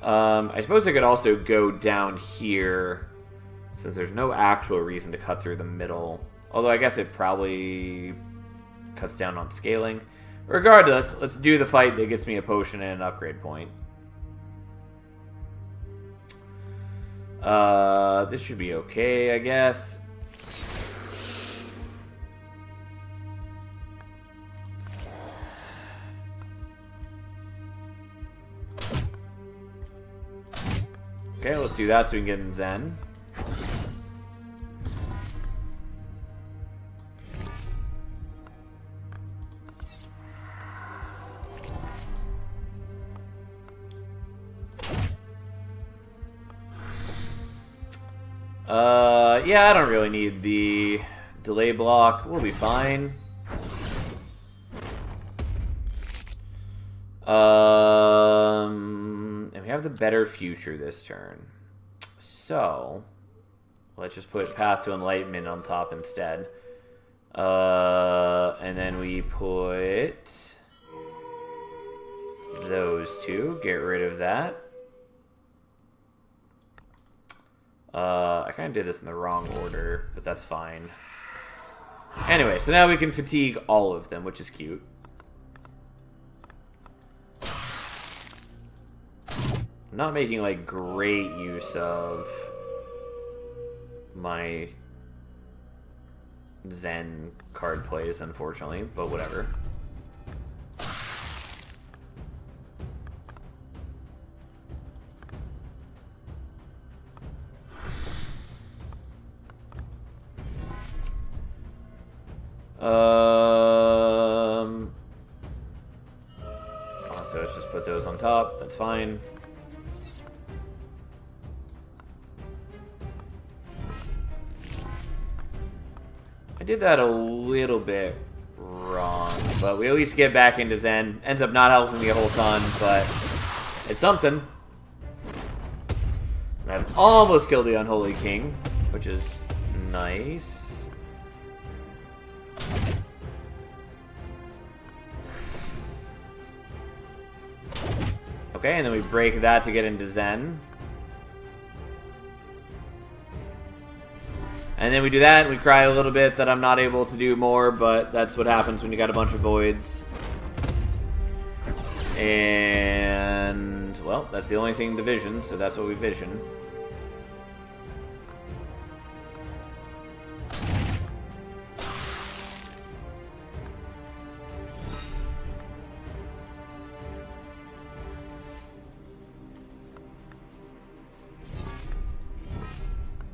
I suppose I could also go down here, since there's no actual reason to cut through the middle. Although I guess it probably cuts down on scaling. Regardless, let's do the fight that gets me a potion and an upgrade point. This should be okay, I guess. Okay, let's do that so we can get in Zen. Yeah, I don't really need the delay block. We'll be fine. And we have the better future this turn. So, let's just put Path to Enlightenment on top instead. And then we put those two. Get rid of that. I kind of did this in the wrong order, but that's fine. Anyway, so now we can fatigue all of them, which is cute. I'm not making, like, great use of my Zen card plays, unfortunately, but whatever. So let's just put those on top. That's fine. I did that a little bit wrong, but we at least get back into Zen. Ends up not helping me a whole ton, but it's something. And I've almost killed the Unholy King, which is nice. Okay, and then we break that to get into Zen. And then we do that, and we cry a little bit that I'm not able to do more, but that's what happens when you got a bunch of voids. And, well, that's the only thing to vision, so that's what we vision.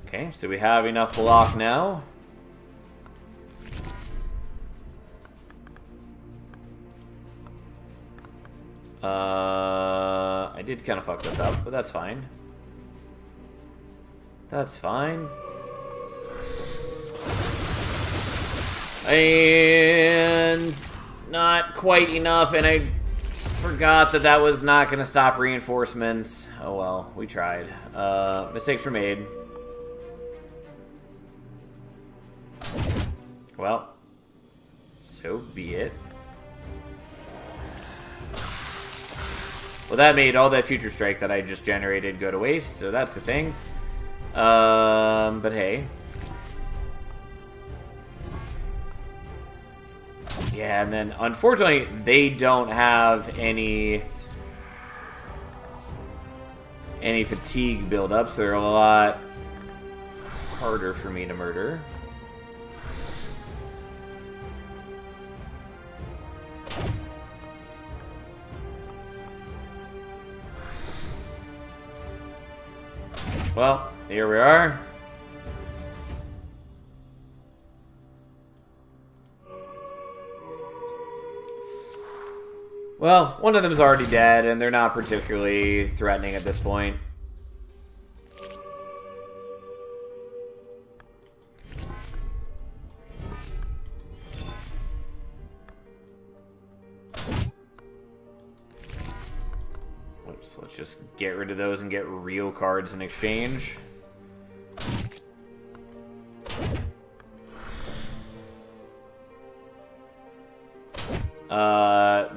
Okay, so we have enough block now. I did kind of fuck this up, but that's fine. That's fine. And not quite enough, and I forgot that that was not going to stop reinforcements. Oh well, we tried. Mistakes were made. Well, so be it. Well, that made all that future strike that I just generated go to waste, so that's the thing. But hey. Yeah, and then unfortunately they don't have any fatigue buildup, so they're a lot harder for me to murder. Well, here we are. Well, one of them is already dead, and they're not particularly threatening at this point. So let's just get rid of those and get real cards in exchange.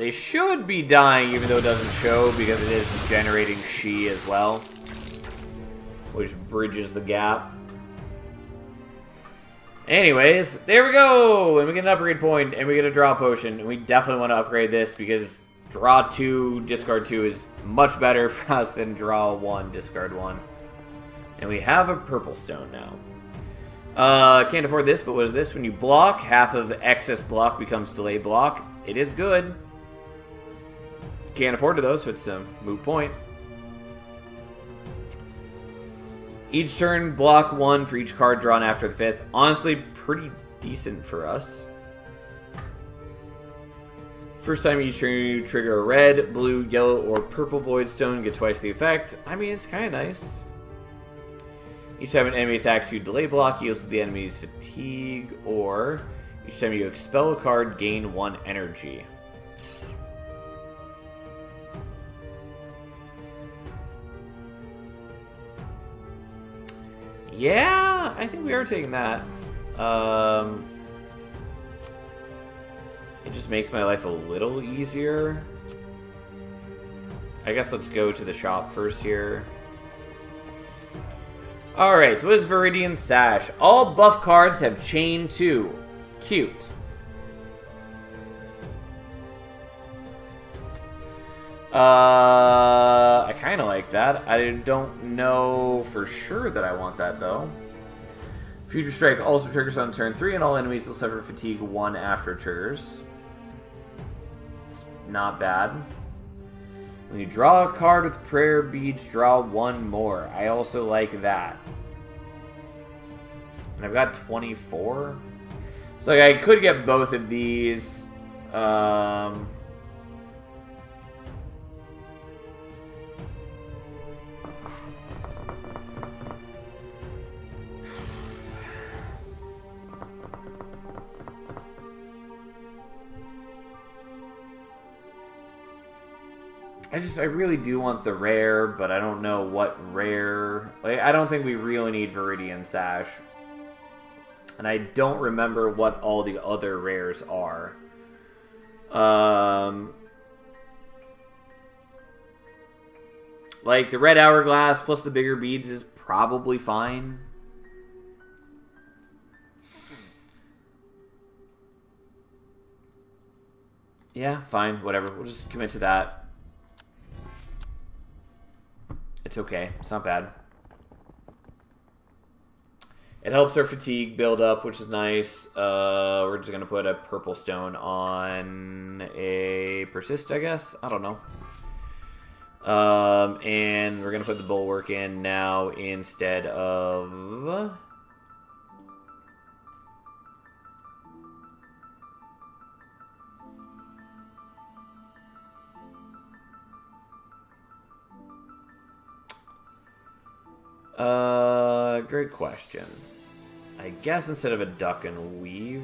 They should be dying, even though it doesn't show, because it is generating Shi as well, which bridges the gap. Anyways, there we go! And we get an upgrade point, and we get a draw potion. And we definitely want to upgrade this, because draw 2, discard 2 is much better for us than draw 1, discard 1. And we have a purple stone now. Can't afford this, but what is this? When you block, half of excess block becomes delayed block. It is good. Can't afford it though, so it's a moot point. Each turn, block 1 for each card drawn after the 5th. Honestly, pretty decent for us. First time each turn you trigger a red, blue, yellow, or purple void stone, get twice the effect. I mean, it's kind of nice. Each time an enemy attacks you, delay block yields the enemy's fatigue, or each time you expel a card, gain 1 energy. Yeah, I think we are taking that. It just makes my life a little easier. I guess let's go to the shop first here. Alright, so what is Viridian Sash? All buff cards have Chain 2. Cute. I kind of like that. I don't know for sure that I want that, though. Future Strike also triggers on turn 3, and all enemies will suffer fatigue 1 after triggers. It's not bad. When you draw a card with prayer beads, draw 1 more. I also like that. And I've got 24. So I could get both of these. I really do want the rare, but I don't know what rare. Like, I don't think we really need Viridian Sash. And I don't remember what all the other rares are. Like, the red hourglass plus the bigger beads is probably fine. Yeah, fine, whatever. We'll just commit to that. It's okay. It's not bad. It helps our fatigue build up, which is nice. We're just going to put a purple stone on a persist, I guess. I don't know. And we're going to put the bulwark in now instead of... great question. I guess instead of a duck and weave.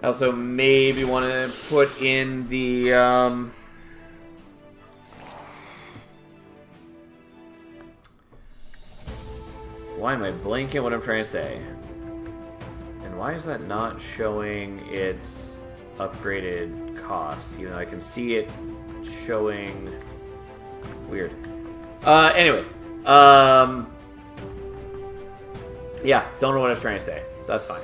I also maybe want to put in the, why am I blanking what I'm trying to say? And why is that not showing its upgraded cost? Even though I can see it showing... Weird. Anyways. Yeah, don't know what I was trying to say. That's fine.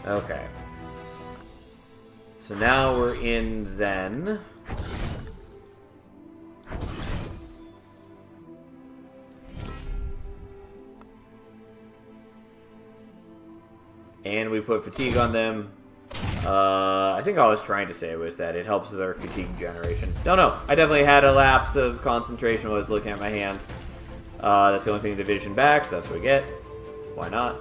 Okay. So now we're in Zen. And we put fatigue on them. I think all I was trying to say was that it helps with our fatigue generation. Don't know. I definitely had a lapse of concentration when I was looking at my hand. That's the only thing division back, so that's what we get. Why not?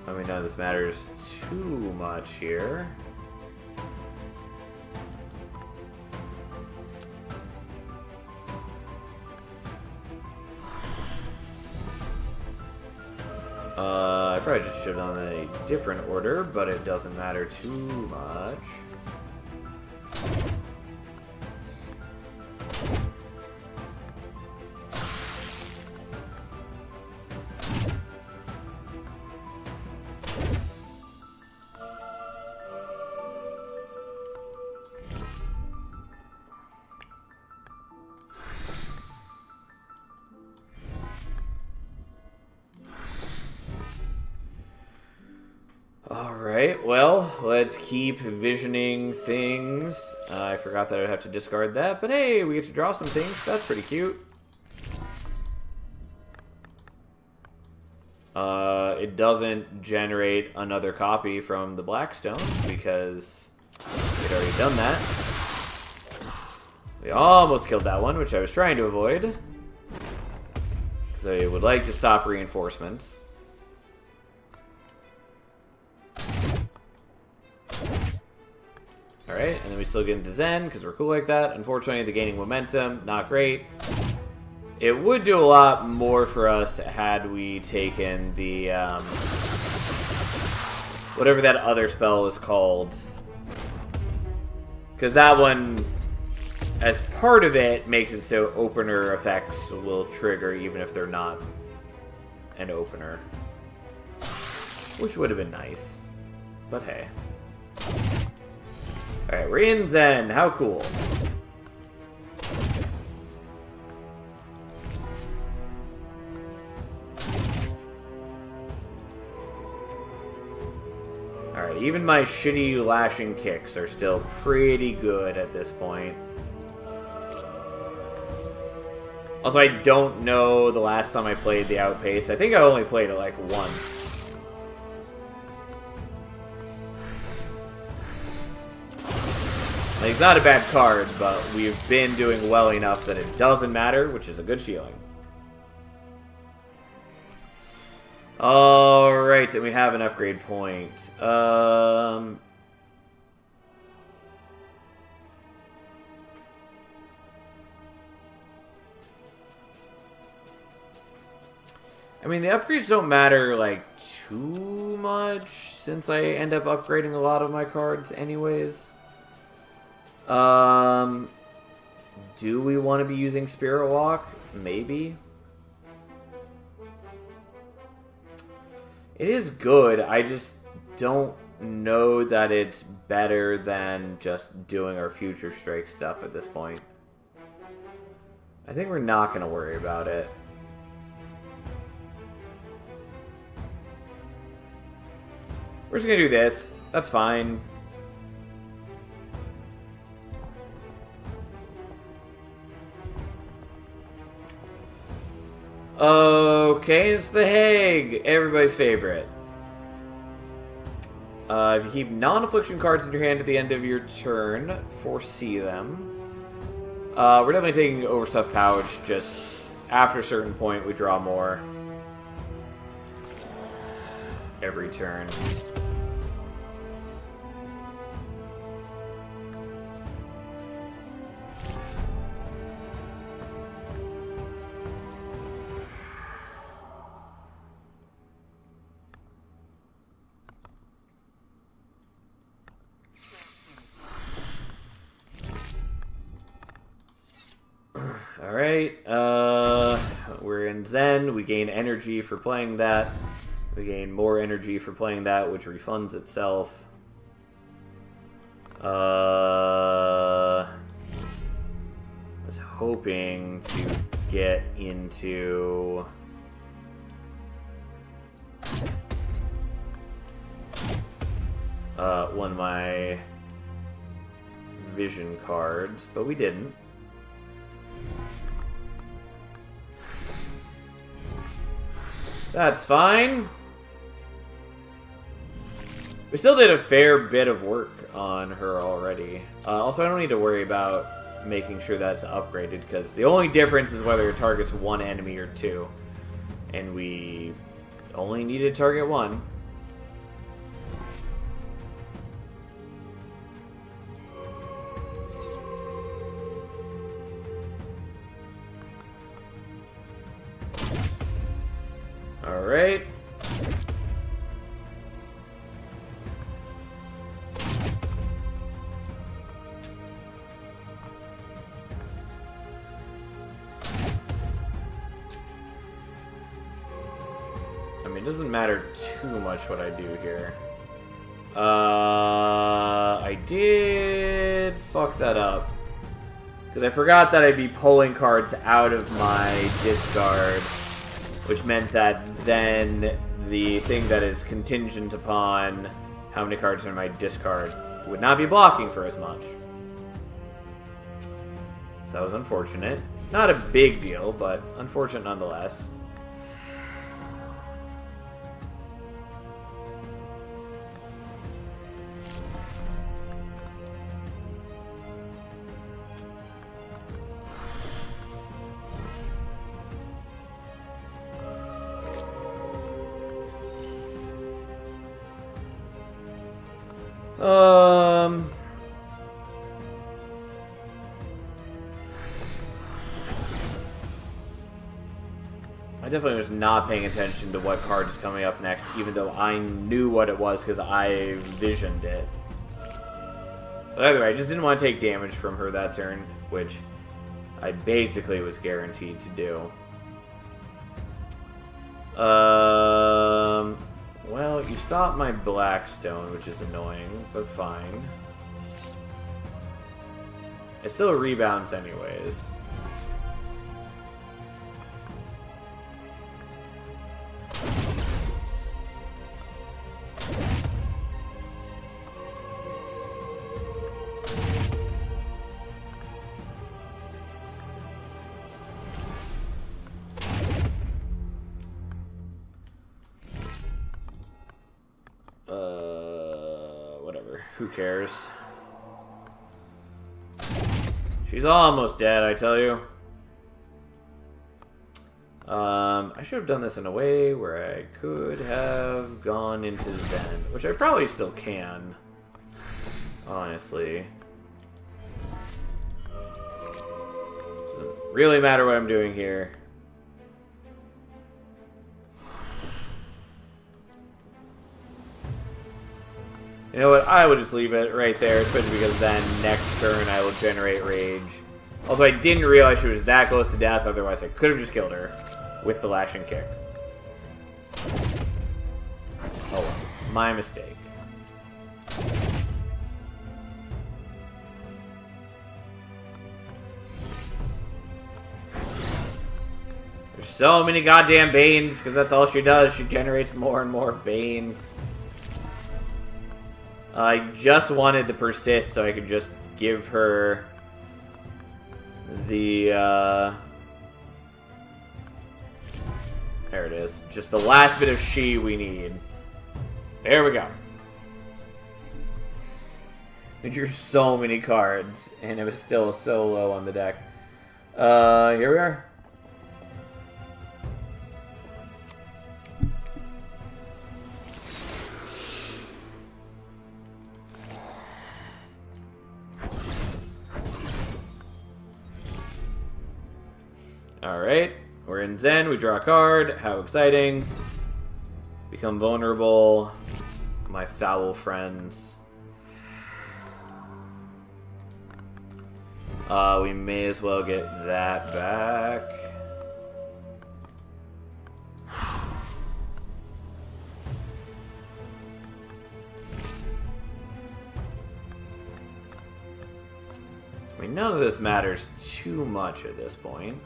I mean, none of this matters too much here. I probably just should have done a different order, but it doesn't matter too much. Alright, well, let's keep visioning things. I forgot that I'd have to discard that, but hey, we get to draw some things. That's pretty cute. It doesn't generate another copy from the Blackstone, because we'd already done that. We almost killed that one, which I was trying to avoid. Because I would like to stop reinforcements. Alright, and then we still get into Zen, because we're cool like that. Unfortunately, the gaining momentum, not great. It would do a lot more for us had we taken the, whatever that other spell is called. Because that one, as part of it, makes it so opener effects will trigger even if they're not an opener. Which would have been nice. But hey. Alright, we're in Zen. How cool. Alright, even my shitty lashing kicks are still pretty good at this point. Also, I don't know the last time I played the Outpace. I think I only played it like once. Like, it's not a bad card, but we've been doing well enough that it doesn't matter, which is a good feeling. Alright, and we have an upgrade point. I mean, the upgrades don't matter, like, too much, since I end up upgrading a lot of my cards anyways. Do we want to be using Spirit Walk? Maybe. It is good, I just don't know that it's better than just doing our Future Strike stuff at this point. I think we're not going to worry about it. We're just going to do this. That's fine. Okay, it's the Hague, everybody's favorite. If you keep non-affliction cards in your hand at the end of your turn, foresee them. We're definitely taking Overstuffed Pouch, just after a certain point we draw more. Every turn. Alright, we're in Zen. We gain energy for playing that. We gain more energy for playing that, which refunds itself. I was hoping to get into... one of my vision cards, but we didn't. That's fine. We still did a fair bit of work on her already. Also, I don't need to worry about making sure that's upgraded, because the only difference is whether it targets one enemy or two. And we only need to target one. doesn't matter too much what I do here. I did fuck that up. Because I forgot that I'd be pulling cards out of my discard, which meant that then the thing that is contingent upon how many cards are in my discard would not be blocking for as much. So that was unfortunate. Not a big deal, but unfortunate nonetheless. I definitely was not paying attention to what card is coming up next, even though I knew what it was because I visioned it. But either way, I just didn't want to take damage from her that turn, which I basically was guaranteed to do. Well, you stopped my Blackstone, which is annoying, but fine. It still rebounds anyways. Whatever. Who cares? She's almost dead, I tell you. I should have done this in a way where I could have gone into Zen, which I probably still can, honestly. Doesn't really matter what I'm doing here. You know what? I would just leave it right there, especially because then next turn I will generate rage. Also, I didn't realize she was that close to death, otherwise I could have just killed her with the lashing kick. Oh well, my mistake. There's so many goddamn Banes, because that's all she does. She generates more and more Banes. I just wanted to persist so I could just give her the, there it is. Just the last bit of she we need. There we go. We drew so many cards, and it was still so low on the deck. Here we are. Alright, we're in Zen, we draw a card, how exciting. Become vulnerable, my foul friends. We may as well get that back. I mean, none of this matters too much at this point.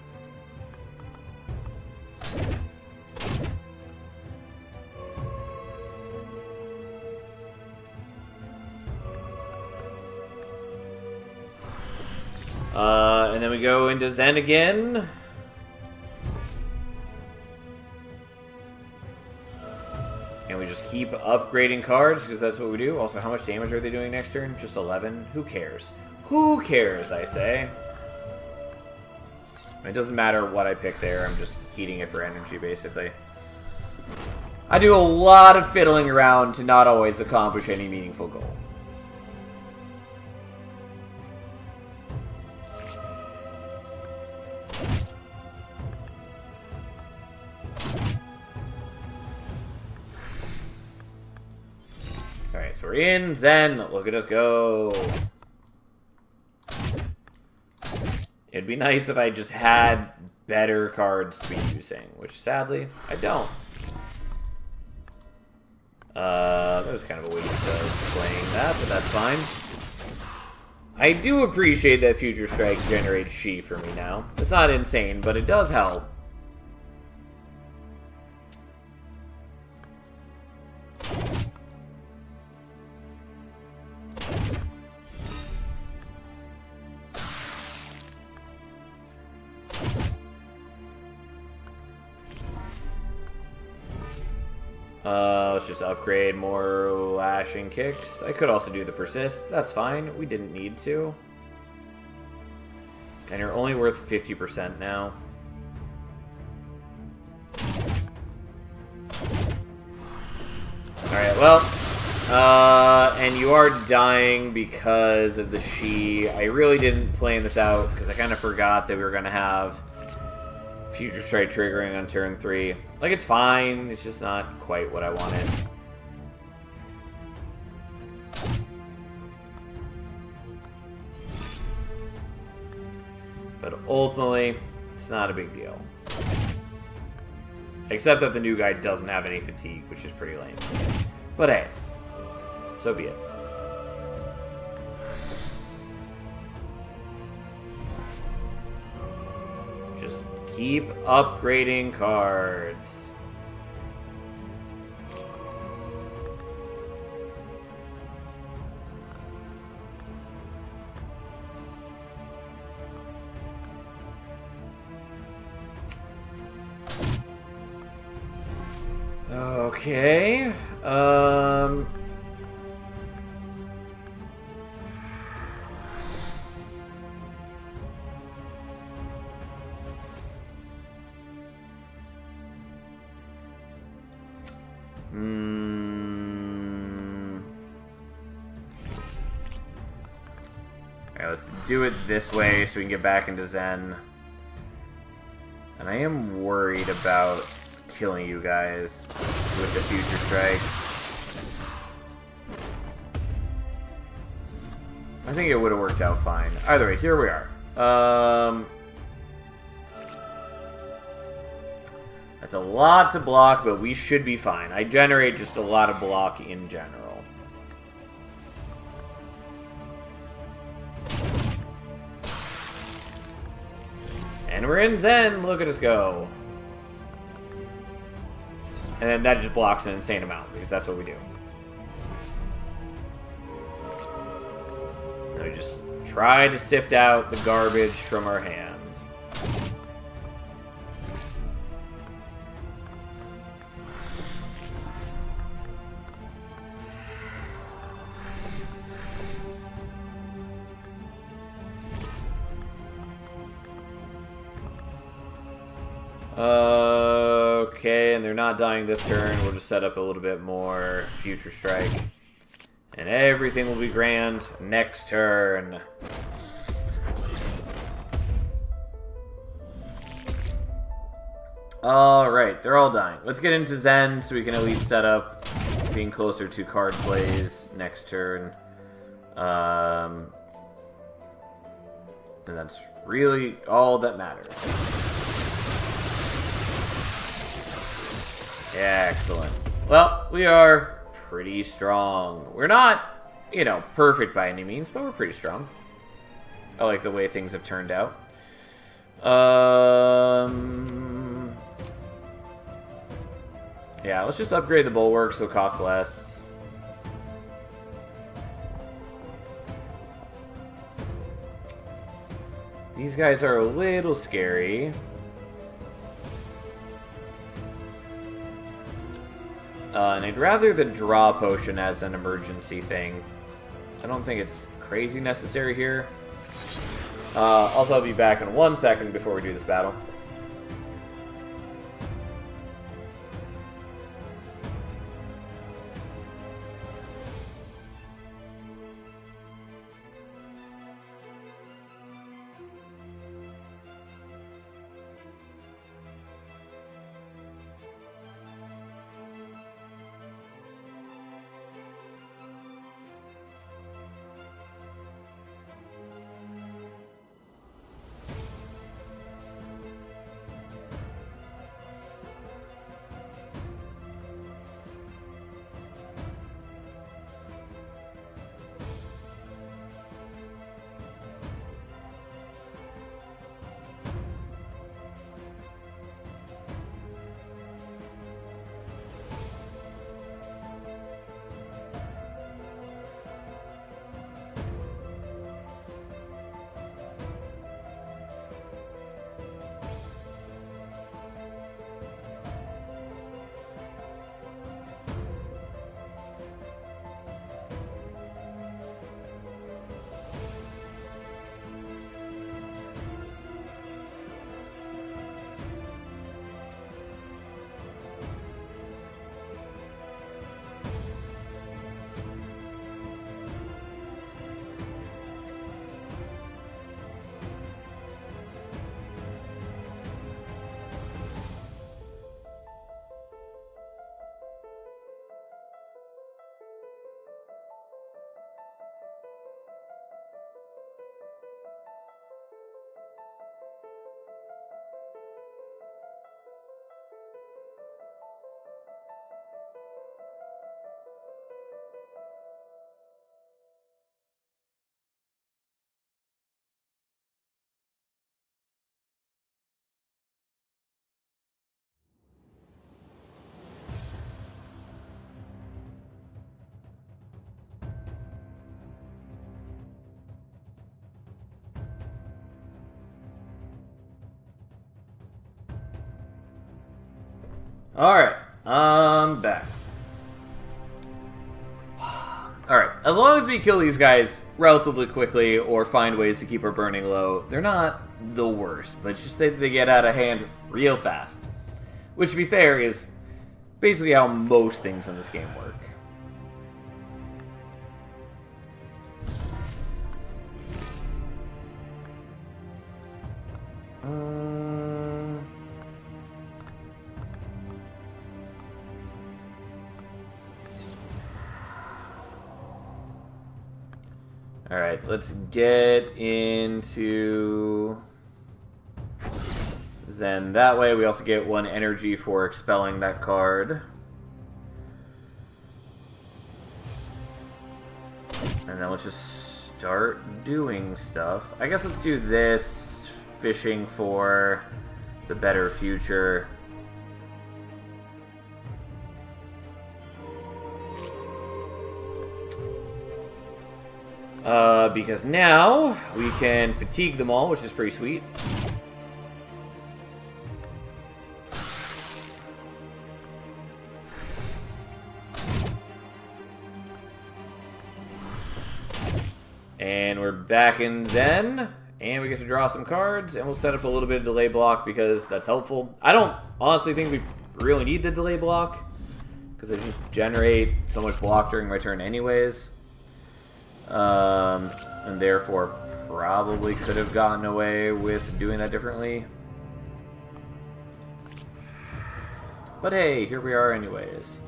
And then we go into Zen again. And we just keep upgrading cards, because that's what we do. Also, how much damage are they doing next turn? Just 11? Who cares? Who cares, I say? It doesn't matter what I pick there. I'm just eating it for energy, basically. I do a lot of fiddling around to not always accomplish any meaningful goal. Alright, so we're in Zen. Look at us go. It'd be nice if I just had better cards to be using, which sadly, I don't. That was kind of a waste of playing that, but that's fine. I do appreciate that Future Strike generates Shi for me now. It's not insane, but it does help. Let's just upgrade more lashing kicks. I could also do the persist. That's fine. We didn't need to. And you're only worth 50% now. Alright, well. And you are dying because of the Shi. I really didn't plan this out because I kind of forgot that we were going to have Future Strike triggering on turn 3. Like, it's fine. It's just not quite what I wanted. But ultimately, it's not a big deal. Except that the new guy doesn't have any fatigue, which is pretty lame. But hey, so be it. Just keep upgrading cards. Okay. Alright, let's do it this way so we can get back into Zen. And I am worried about killing you guys with the Future Strike. I think it would have worked out fine. Either way, here we are. That's a lot to block, but we should be fine. I generate just a lot of block in general. And we're in Zen. Look at us go. And then that just blocks an insane amount, because that's what we do. And we just try to sift out the garbage from our hands. Okay, and they're not dying this turn. We'll just set up a little bit more Future Strike. And everything will be grand next turn. Alright, they're all dying. Let's get into Zen so we can at least set up being closer to card plays next turn. And that's really all that matters. Excellent. Well, we are pretty strong. We're not, you know, perfect by any means, but we're pretty strong. I like the way things have turned out. Yeah, let's just upgrade the bulwark so it'll cost less. These guys are a little scary. And I'd rather the draw potion as an emergency thing. I don't think it's crazy necessary here. Also, I'll be back in 1 second before we do this battle. Alright, I'm back. Alright, as long as we kill these guys relatively quickly or find ways to keep our burning low, they're not the worst, but it's just that they get out of hand real fast. Which, to be fair, is basically how most things in this game work. Alright, let's get into Zen. That way we also get 1 energy for expelling that card. And then let's just start doing stuff. I guess let's do this, fishing for the better future. Because now we can fatigue them all, which is pretty sweet. And we're back in Zen, and we get to draw some cards, and we'll set up a little bit of delay block because that's helpful. I don't honestly think we really need the delay block, because it just generate so much block during my turn anyways. And therefore probably could have gotten away with doing that differently. But hey, here we are anyways.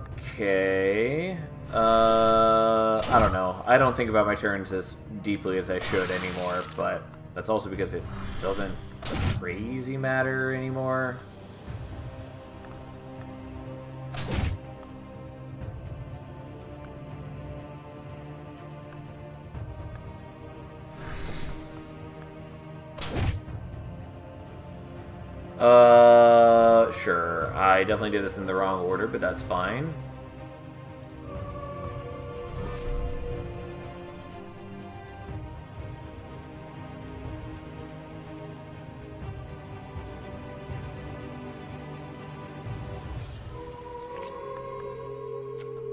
Okay. I don't know. I don't think about my turns as deeply as I should anymore, but that's also because it doesn't crazy matter anymore. Sure. I definitely did this in the wrong order, but that's fine.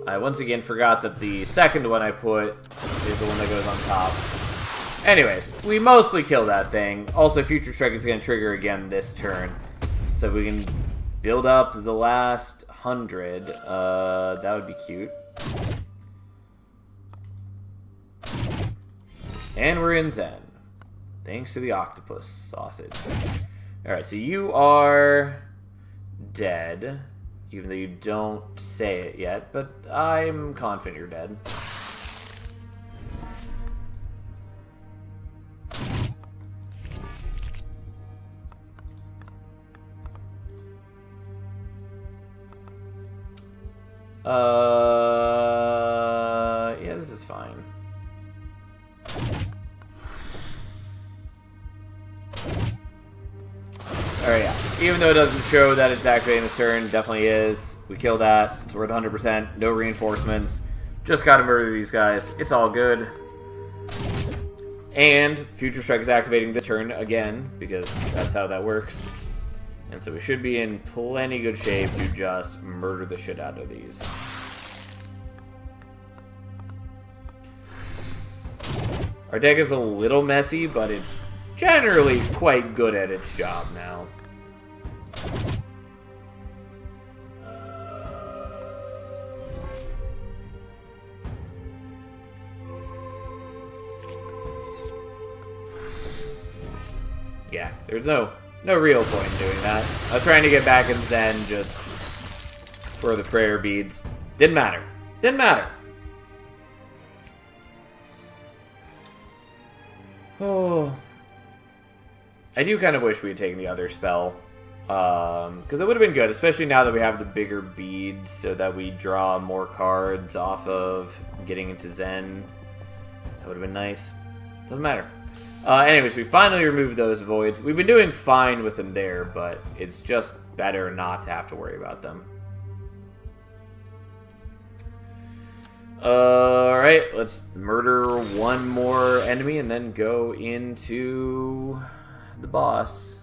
I once again forgot that the second one I put is the one that goes on top. Anyways, we mostly kill that thing. Also, Future Strike is going to trigger again this turn. So we can build up the last 100. That would be cute. And we're in Zen. Thanks to the octopus sausage. Alright, so you are dead. Even though you don't say it yet, but I'm confident you're dead. Yeah, this is fine. Alright, yeah. Even though it doesn't show that it's activating this turn, it definitely is. We kill that. It's worth 100%. No reinforcements. Just gotta murder these guys. It's all good. And Future Strike is activating this turn again, because that's how that works. And so we should be in plenty good shape to just murder the shit out of these. Our deck is a little messy, but it's generally quite good at its job now. Yeah, there's no real point in doing that. I was trying to get back in Zen just for the prayer beads. Didn't matter. Didn't matter. Oh. I do kind of wish we had taken the other spell. Because it would have been good, especially now that we have the bigger beads, so that we draw more cards off of getting into Zen. That would have been nice. Doesn't matter. Anyways, we finally removed those voids. We've been doing fine with them there, but it's just better not to have to worry about them. Alright, let's murder one more enemy and then go into the boss.